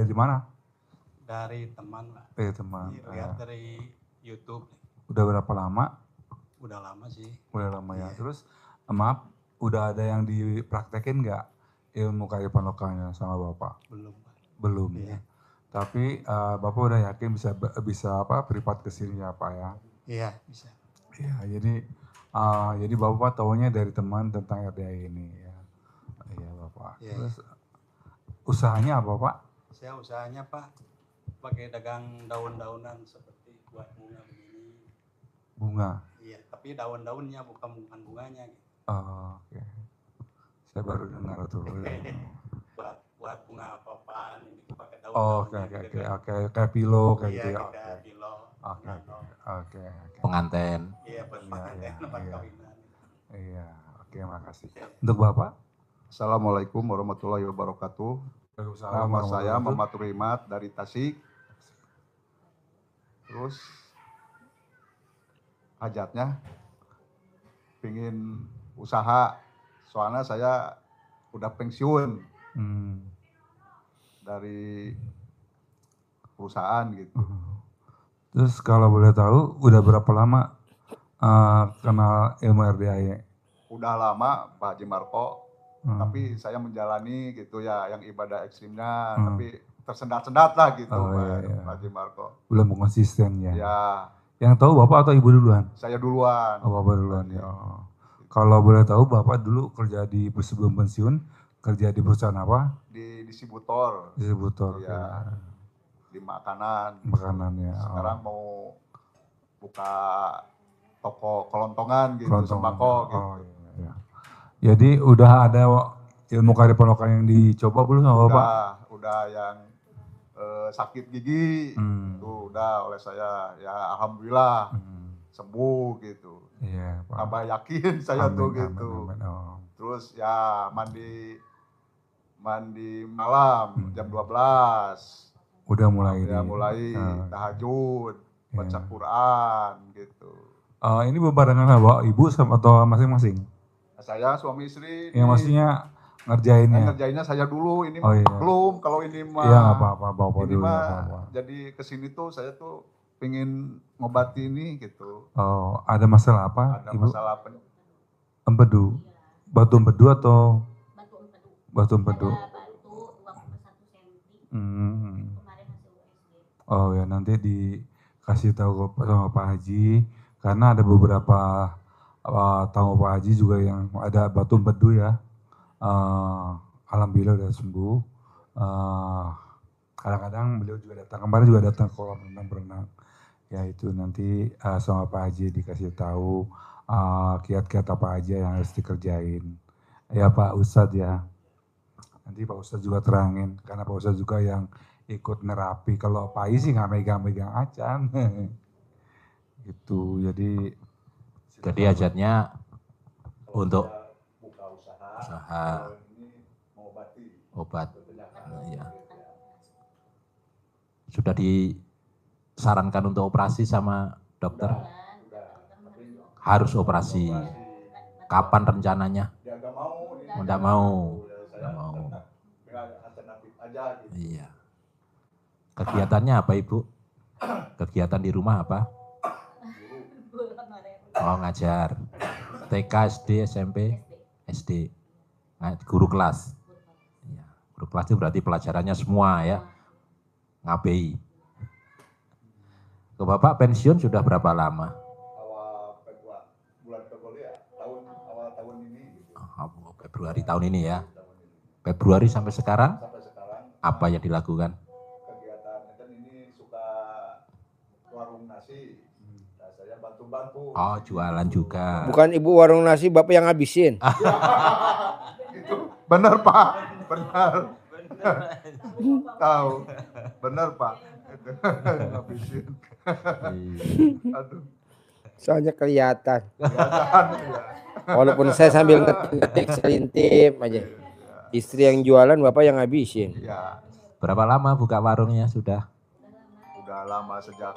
Dari mana? Dari teman lah. Dari teman. Lihat dari YouTube. Udah berapa lama? Udah lama sih. Udah lama ya. Terus maaf, udah ada yang dipraktekin nggak ilmu kearifan lokalnya sama Bapak? Belum, Pak. Belum ya. Tapi Bapak udah yakin bisa privat ke sini ya Pak ya? Iya, bisa. Iya, jadi Bapak tahunya dari teman tentang RDI ini ya. Iya Bapak. Terus usahanya apa Pak? Saya usahanya Pak pakai dagang daun-daunan seperti buat bunga begini. Bunga? Iya, tapi daun-daunnya bukan bunganya. Gitu. Oh, oke. Saya baru dengar tuh. buat bunga apa-apaan ini pakai daun. Oh, oke, kayak pilo kayak gitu ya. Kayak pilo. Oke. Penganten. Iya, buat penganten, buat kawinan. Iya, oke, makasih. Untuk Bapak? Assalamualaikum warahmatullahi wabarakatuh. Nama saya Muhammad Ruhimat dari Tasik. Terus hajatnya pingin usaha, soalnya saya udah pensiun dari perusahaan gitu. Terus kalau boleh tahu udah berapa lama kenal ilmu RDI? Udah lama Pak Haji Marko, tapi saya menjalani gitu ya yang ibadah ekstrimnya, tapi tersendat-sendat lah gitu Pak Haji Marko. Belum konsisten ya? Ya. Yang tahu Bapak atau Ibu duluan? Saya duluan. Oh, Bapak duluan ya. Kalau boleh tahu Bapak dulu kerja sebelum pensiun, kerja di perusahaan apa? Di distributor. Distributor ya. Di makanan. Makanan ya. Sekarang mau buka toko kelontongan gitu, sembako gitu. Oh, iya. Jadi udah ada ilmu kearifan lokal yang dicoba belum sama Bapak? Udah yang sakit gigi, tuh udah oleh saya, ya alhamdulillah sembuh gitu. Iya, Pak. Tambah yakin saya tuh gitu. Amin. Oh. Terus ya mandi malam jam 12. Udah mulai tahajud, baca Quran gitu. Ini bebarengan sama Ibu atau masing-masing? Saya suami istri. Yang maksudnya ngerjainnya? Ngerjainnya saya dulu, ini iya. belum, kalau ini mah. Iya nggak apa-apa, Bapak ini dulu. Mah, apa-apa. jadi kesini tuh saya tuh pengen ngobati ini gitu. Oh, ada masalah apa, ada Ibu? Masalah apa? Empedu? Batu empedu atau? Batu empedu. Oh ya, nanti dikasih tahu sama Pak Haji, karena ada beberapa tamu Pak Haji juga yang ada batu empedu ya. Alhamdulillah udah sembuh. Kadang-kadang beliau juga datang, kemarin juga datang ke kolam renang berenang. Ya itu nanti sama Pak Haji dikasih tahu kiat-kiat apa aja yang harus dikerjain. Ya Pak Ustadz ya. Nanti Pak Ustadz juga terangin, karena Pak Ustadz juga yang ikut nerapi. Kalau Pak Haji sih nggak megang-megang acan. Gitu, jadi hajatnya untuk buka usaha obat. Ya. Sudah disarankan untuk operasi sama dokter? Harus operasi. Kapan rencananya? Enggak mau. Iya. Kegiatannya apa Ibu? Kegiatan di rumah apa? Oh ngajar. TK, SD, SMP, SD. Guru kelas. Ya, guru kelas itu berarti pelajarannya semua ya. Ngabei. Ke Bapak pensiun sudah berapa lama? Bulan Februari ya, awal tahun ini. Februari tahun ini ya. Februari sampai sekarang? Apa yang dilakukan? Kegiatan kan ini suka warung nasi. Nah, saya bantu-bantu. Oh, jualan juga. Bukan Ibu warung nasi, Bapak yang ngabisin. Itu benar Pak, benar. Tahu, benar Pak. Itu ngabisin. Aduh. Soalnya kelihatan. Ya. Walaupun saya sambil ngetik selintip aja. Istri yang jualan, Bapak yang ngabisin. Ya. Berapa lama buka warungnya sudah? Udah lama sejak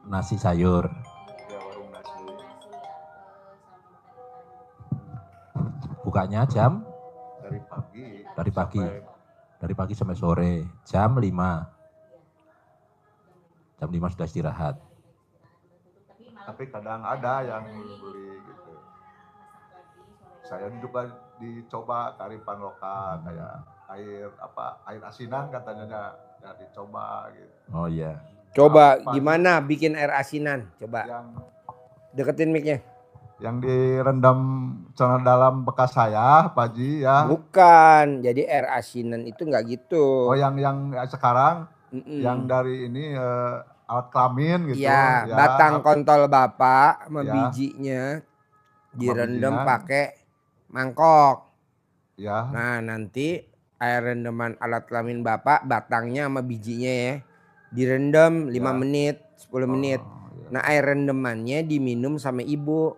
nasi sayur. Ya, warung nasi. Bukanya jam? Dari pagi Dari pagi sampai sore, jam 5. Jam 5 sudah istirahat. Tapi kadang ada yang beli gitu. Saya juga dicoba kearifan lokal kayak air asinan katanya ya dicoba gitu. Oh iya. Coba gimana bikin air asinan? Coba Yang deketin mic-nya. yang direndam celana dalam bekas saya, Pak Haji ya. Bukan, jadi air asinan itu nggak gitu. Oh yang sekarang yang Mm-mm. dari ini alat kelamin gitu. Ya, ya. batang kontol bapak sama Ya. bijinya direndam bijinya. pakai mangkok. Ya. Nah nanti air rendaman alat kelamin bapak batangnya sama bijinya ya direndam 5 Ya. menit 10 menit. Ya. Nah air rendamannya diminum sama ibu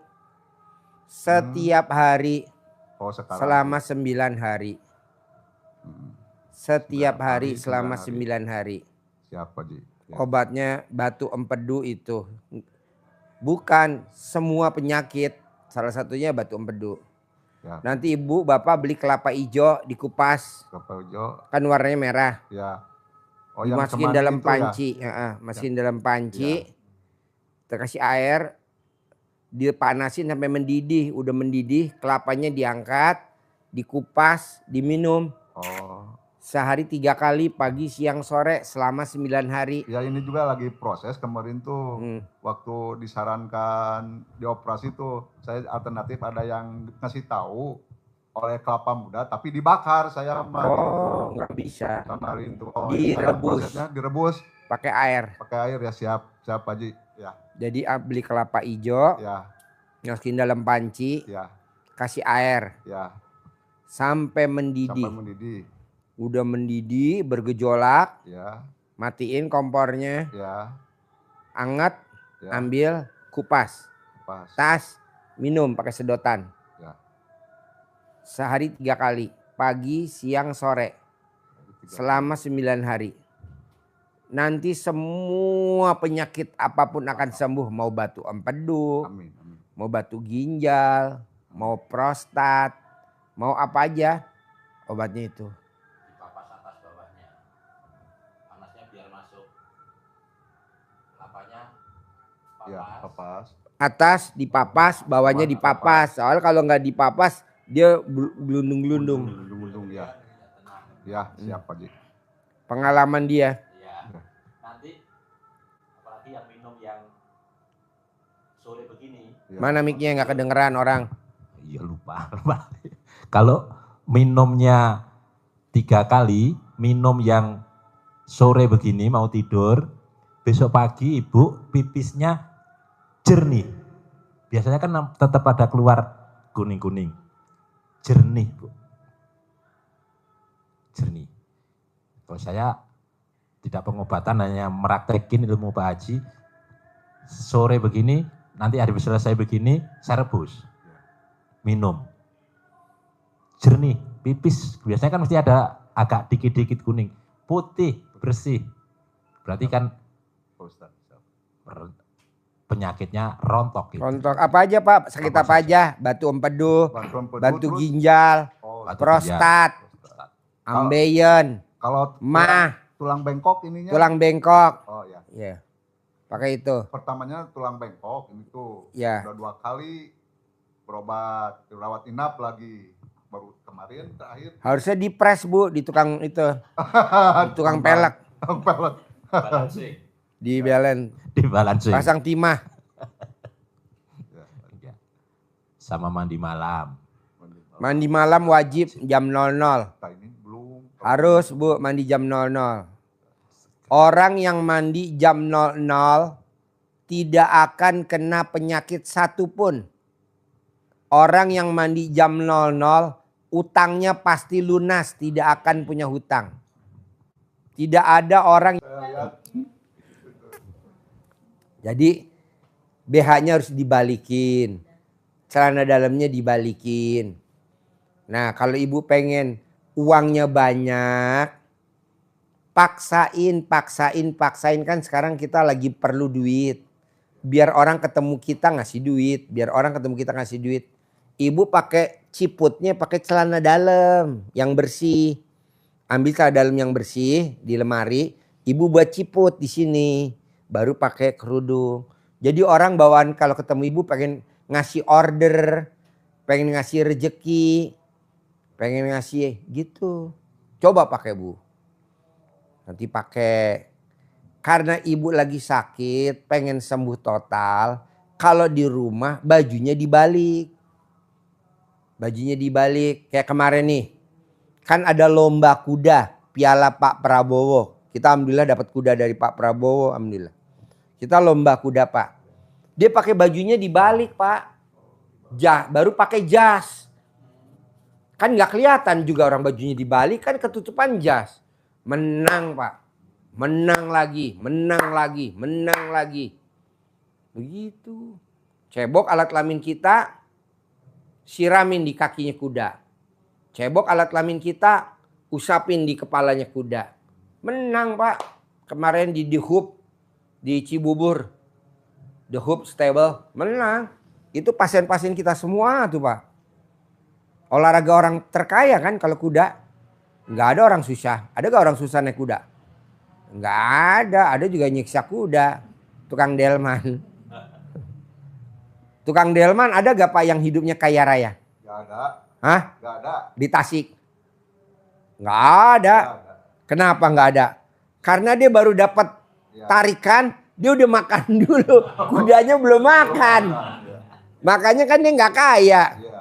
setiap hari Oh, sekarang selama 9 hari. Setiap 9 hari hari, selama 9 hari. 9 hari. Siapa Ji? Ya. Obatnya batu empedu itu. Bukan semua penyakit, salah satunya batu empedu. Ya. Nanti ibu bapak beli kelapa hijau dikupas, Kelapa hijau. kan warnanya merah. Ya. Oh, yang Dimasukin semani dalam itu panci, masukin dalam panci, terkasih air, dipanasin sampai mendidih, udah mendidih, kelapanya diangkat, dikupas, diminum. Oh. Sehari 3 kali, pagi, siang, sore, selama 9 hari. Ya ini juga lagi proses kemarin tuh. Waktu disarankan dioperasi tuh, saya alternatif ada yang ngasih tahu oleh kelapa muda tapi dibakar saya sama Oh, nggak bisa. kemarin tuh. Oh, Direbus. prosesnya direbus Pakai air. pakai air ya, siap Pak Haji. Ya. Jadi beli kelapa hijau, Ya. masukin dalam panci, Ya. kasih air Ya. sampai mendidih. Sampai mendidih. Udah mendidih, bergejolak, Ya. matiin kompornya, Ya. anget, Ya. ambil, kupas, Pas. tas, minum pakai sedotan. Ya. Sehari 3 kali, pagi, siang, sore, selama 9 hari. Nanti semua penyakit apapun akan sembuh, mau batu empedu, Amin. Amin. mau batu ginjal, mau prostat, mau apa aja, obatnya itu. Dipapas atas bawahnya. Panasnya biar masuk. Kelapanya Ya, papas. Atas dipapas, bawahnya dipapas. Soalnya kalau nggak dipapas dia gelundung-gelundung. Gulung ya. Ya, siap Pak Haji. Pengalaman dia. Iya. Nanti apalagi yang minum yang sore begini. Ya. Mana mic-nya nggak kedengeran orang. Iya lupa. Kalau minumnya 3 kali, minum yang sore begini mau tidur, besok pagi ibu pipisnya jernih. Biasanya kan tetap ada keluar kuning-kuning. Jernih, Bu. Jernih. Kalau saya tidak pengobatan, hanya meraktekin ilmu Pak Haji. Sore begini, nanti hari selesai begini, saya rebus. Minum. Jernih, pipis. Biasanya kan mesti ada agak dikit-dikit kuning. Putih, bersih. Berarti kan Ustaz. penyakitnya rontok gitu. Rontok apa aja Pak? Sakit apa aja? Batu empedu, batu terus- ginjal, Oh, Batu prostat, ginjal. ambeien, kalau mah, tulang bengkok ininya. tulang bengkok. Oh ya. Ya, pakai itu. Pertamanya tulang bengkok ini tuh. Ya. Udah 2 kali berobat, dirawat inap lagi. Baru kemarin terakhir. Harusnya dipres Bu di tukang itu, di tukang pelek, Pelek. Balancing. di belen, Di balancing. pasang timah. Ya. Sama mandi malam. Mandi malam wajib jam 00. Nah, ini belum. Harus Bu mandi jam 00. Orang yang mandi jam 00 tidak akan kena penyakit satupun. Orang yang mandi jam 00 utangnya pasti lunas, tidak akan punya hutang. Tidak ada orang. Jadi BH-nya harus dibalikin. Celana dalamnya dibalikin. Nah, kalau ibu pengen uangnya banyak, paksain kan sekarang kita lagi perlu duit. Biar orang ketemu kita ngasih duit, Ibu pakai ciputnya pakai celana dalam yang bersih. Ambil celana dalam yang bersih di lemari, ibu buat ciput di sini, baru pakai kerudung. Jadi orang bawaan kalau ketemu ibu pengen ngasih order, pengen ngasih rejeki, pengen ngasih gitu. Coba pakai bu. Nanti pakai. Karena ibu lagi sakit, pengen sembuh total. Kalau di rumah bajunya dibalik. Bajunya dibalik. Kayak kemarin nih. Kan ada lomba kuda, piala Pak Prabowo. Kita alhamdulillah dapat kuda dari Pak Prabowo, alhamdulillah. Kita lomba kuda Pak. Dia pakai bajunya dibalik Pak. Baru pakai jas. Kan nggak kelihatan juga orang bajunya dibalik, kan ketutupan jas. Menang Pak. Menang lagi, menang lagi, menang lagi. Begitu. Cebok alat kelamin kita, siramin di kakinya kuda. Cebok alat kelamin kita, usapin di kepalanya kuda. Menang Pak. Kemarin di Hub, di Cibubur. The Hub Stable, menang. Itu pasien-pasien kita semua tuh Pak. Olahraga orang terkaya kan kalau kuda. Nggak ada orang susah. Ada gak orang susah naik kuda? Nggak ada. Ada juga nyiksa kuda. Tukang delman. Tukang delman ada gak Pak yang hidupnya kaya raya? Gak ada. Hah? Gak ada. Di Tasik? Nggak ada. Gak ada. Kenapa nggak ada? Karena dia baru dapat tarikan, dia udah makan dulu. Kudanya belum makan. Makanya kan dia nggak kaya. Iya.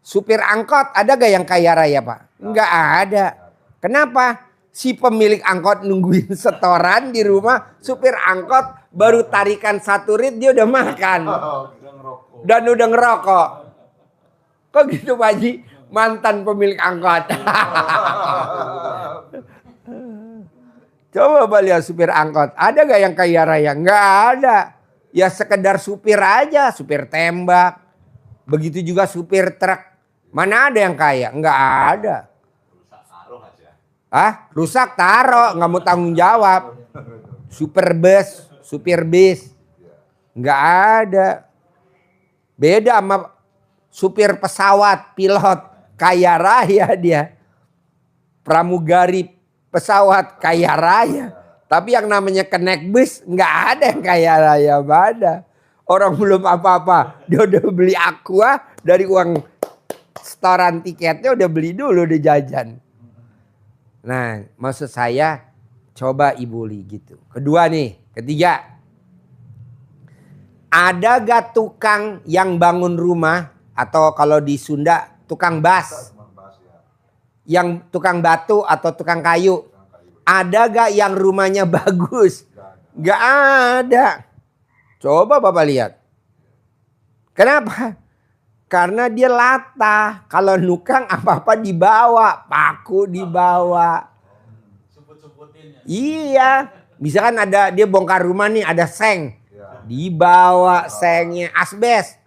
Supir angkot ada gak yang kaya raya Pak? Nggak ada. Kenapa? Si pemilik angkot nungguin setoran di rumah. Supir angkot baru tarikan 1 rit dia udah makan. Dan udah ngerokok. Kok gitu Pak Haji? Mantan pemilik angkot. Coba Pak lihat supir angkot. Ada gak yang kaya raya? Nggak ada. Ya sekedar supir aja. Supir tembak. Begitu juga supir truk. Mana ada yang kaya? Nggak ada. Rusak taruh. Nggak mau tanggung jawab. Supir bis. Nggak ada. Beda sama supir pesawat, pilot. Kaya raya dia. Pramugari pesawat kaya raya. Tapi yang namanya kenek bus nggak ada yang kaya raya. Ada. Orang belum apa-apa. Dia udah beli aqua dari uang setoran tiketnya udah beli dulu udah jajan. Nah maksud saya coba Ibu Li gitu. Kedua nih, ketiga. Ada gak tukang yang bangun rumah atau kalau di Sunda tukang bas? Yang tukang batu atau tukang kayu. Ada gak yang rumahnya bagus? Gak ada. Coba Bapak lihat. Kenapa? Karena dia latah. Kalau nukang apa-apa dibawa. Paku dibawa. Iya. Misalkan ada dia bongkar rumah nih ada seng. Dibawa sengnya. Asbes.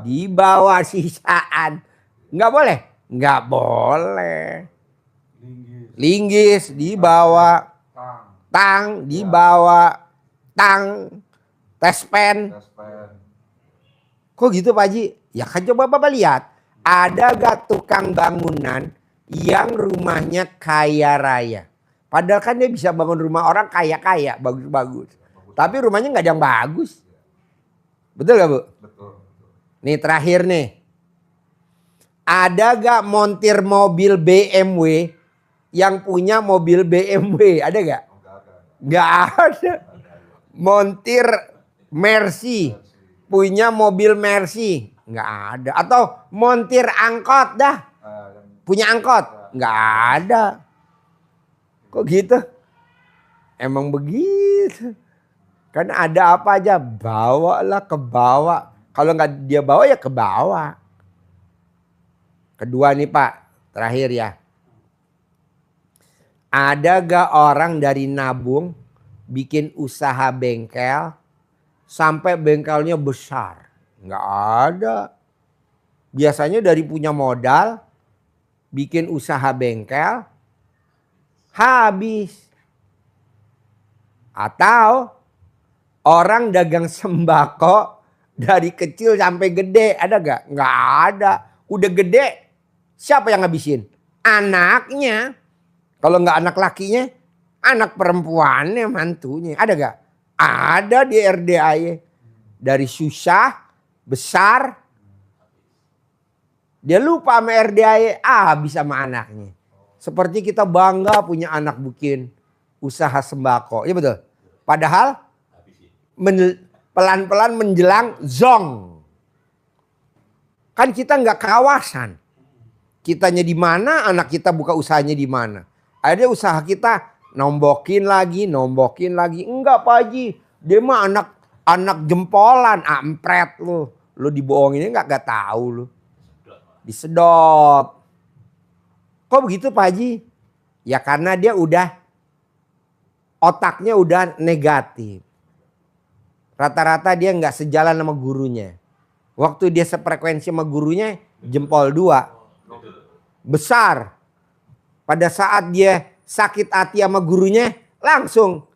Dibawa sisaan. Nggak boleh? Nggak boleh. Linggis dibawa. Tang dibawa. Tang. Tespen. Kok gitu Pak Haji? Ya kan coba Bapak lihat. Ada gak tukang bangunan yang rumahnya kaya raya? Padahal kan dia bisa bangun rumah orang kaya-kaya. Bagus-bagus. Tapi rumahnya gak ada yang bagus. Betul gak Bu? Betul. Nih terakhir nih. Ada gak montir mobil BMW yang punya mobil BMW? Ada gak? Gak ada. Montir Mercy. Punya mobil Mercy. Nggak ada. Atau montir angkot dah. Punya angkot. Nggak ada. Kok gitu? Emang begitu. Kan ada apa aja. Bawalah ke bawah. Kalau nggak dia bawa ya ke bawah. Kedua nih Pak. Terakhir ya. Ada gak orang dari nabung. Bikin usaha bengkel. Sampai bengkelnya besar. Nggak ada. Biasanya dari punya modal. Bikin usaha bengkel. Habis. Atau orang dagang sembako. Dari kecil sampai gede, ada gak? Nggak ada. Udah gede, siapa yang ngabisin? Anaknya. Kalau nggak anak lakinya, anak perempuannya, mantunya. Ada gak? Ada di RDAY. Dari susah, besar. Dia lupa sama RDAY, habis sama anaknya. Seperti kita bangga punya anak bikin usaha sembako. Ya betul? Padahal pelan-pelan menjelang zong. Kan kita nggak kawasan. Kitanya di mana, anak kita buka usahanya di mana. Akhirnya usaha kita nombokin lagi. Enggak Pak Haji, dia mah anak jempolan, ampret lu. Lu dibohonginnya nggak tahu lu. Disedot. Kok begitu Pak Haji? Ya karena dia otaknya udah negatif. Rata-rata dia nggak sejalan sama gurunya. Waktu dia sefrekuensi sama gurunya, jempol 2. Besar. Pada saat dia sakit hati sama gurunya, langsung.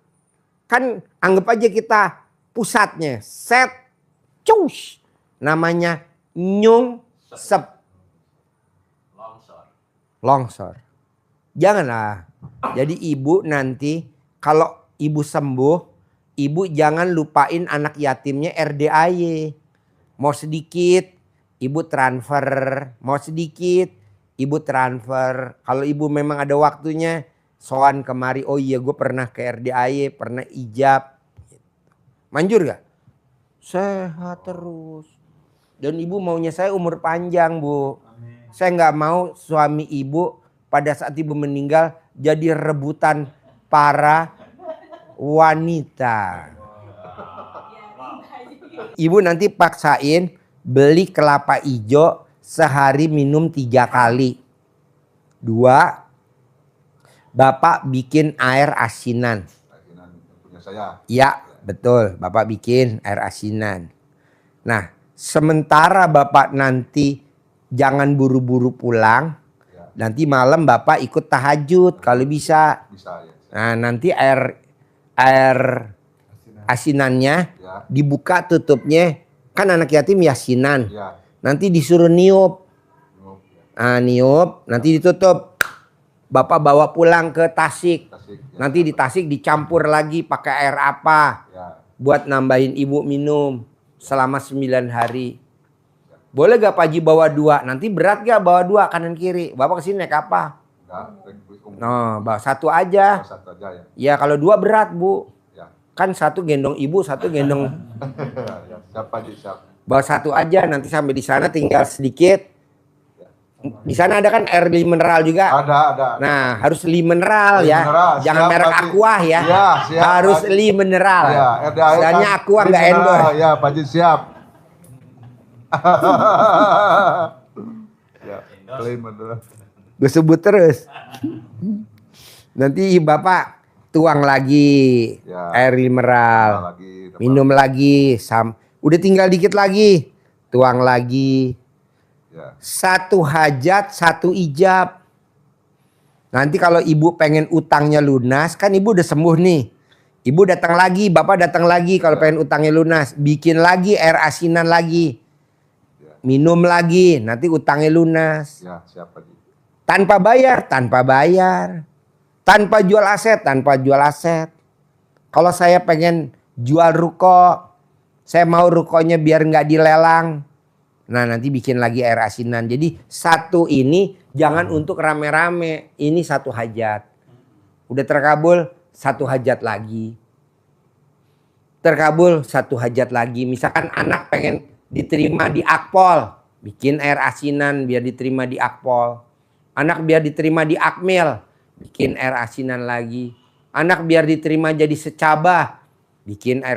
Kan anggap aja kita pusatnya. Set. Cus. Namanya nyung sep. Longsor. Janganlah. Jadi ibu nanti kalau ibu sembuh, ibu jangan lupain anak yatimnya RDAY. Mau sedikit, ibu transfer. Mau sedikit, ibu transfer. Kalau ibu memang ada waktunya, soan kemari. Oh iya gue pernah ke RDAY, pernah ijab. Manjur gak? Sehat terus. Dan ibu maunya saya umur panjang Bu. Saya nggak mau suami ibu pada saat ibu meninggal jadi rebutan para wanita. Ibu nanti paksain beli kelapa hijau sehari minum 3 kali. 2, Bapak bikin air asinan. Punya saya. Ya betul, Bapak bikin air asinan. Nah sementara Bapak nanti jangan buru-buru pulang. Ya. Nanti malam Bapak ikut tahajud kalau bisa. Bisa ya. Nah nanti air asinannya Ya. dibuka tutupnya. Kan anak yatim yasinan. Ya. Nanti disuruh niup. Nah, niup. Nanti ditutup. Bapak bawa pulang ke Tasik. Tasik, ya. Nanti di Tasik dicampur lagi pakai air apa. Ya. Buat nambahin ibu minum selama 9 hari. Boleh gak Pak Haji bawa 2? Nanti berat gak bawa 2 kanan kiri? Bapak kesini naik apa? Enggak. No, bawa 1 aja. Satu aja ya. Ya kalau 2 berat Bu. Ya. Kan 1 gendong ibu, 1 gendong. Ya. Siapa di siap? Bawa 1 aja. Nanti sampai di sana tinggal sedikit. Di sana ada kan air mineral juga. Ada. Nah harus mineral ya. Mineral, Jangan siap, merek Pak Haji. Aqua ya. Iya, siap, harus Pak Haji. mineral. Ya, RDAY Soalnya kan Aqua nggak mineral. endorse. Ya, Pak Haji siap. Ya, klaim beneran. Gue sebut terus. Nanti Bapak tuang lagi Ya. air mineral. Lagi, Minum lagi. Udah tinggal dikit lagi. Tuang lagi. Ya. 1 hajat, 1 ijab. Nanti kalau ibu pengen utangnya lunas. Kan ibu udah sembuh nih. Ibu datang lagi. Bapak datang lagi kalau pengen utangnya lunas. Bikin lagi air asinan lagi. Minum lagi. Nanti utangnya lunas. Ya, siapa Haji? Tanpa bayar. Tanpa jual aset. Kalau saya pengen jual ruko, saya mau rukonya biar nggak dilelang. Nah nanti bikin lagi air asinan. Jadi 1 ini jangan untuk rame-rame. Ini 1 hajat. Udah terkabul 1 hajat lagi. Terkabul 1 hajat lagi. Misalkan anak pengen diterima di Akpol. Bikin air asinan biar diterima di Akpol. Anak biar diterima di Akmil. Bikin air asinan lagi. Anak biar diterima jadi secabah. Bikin air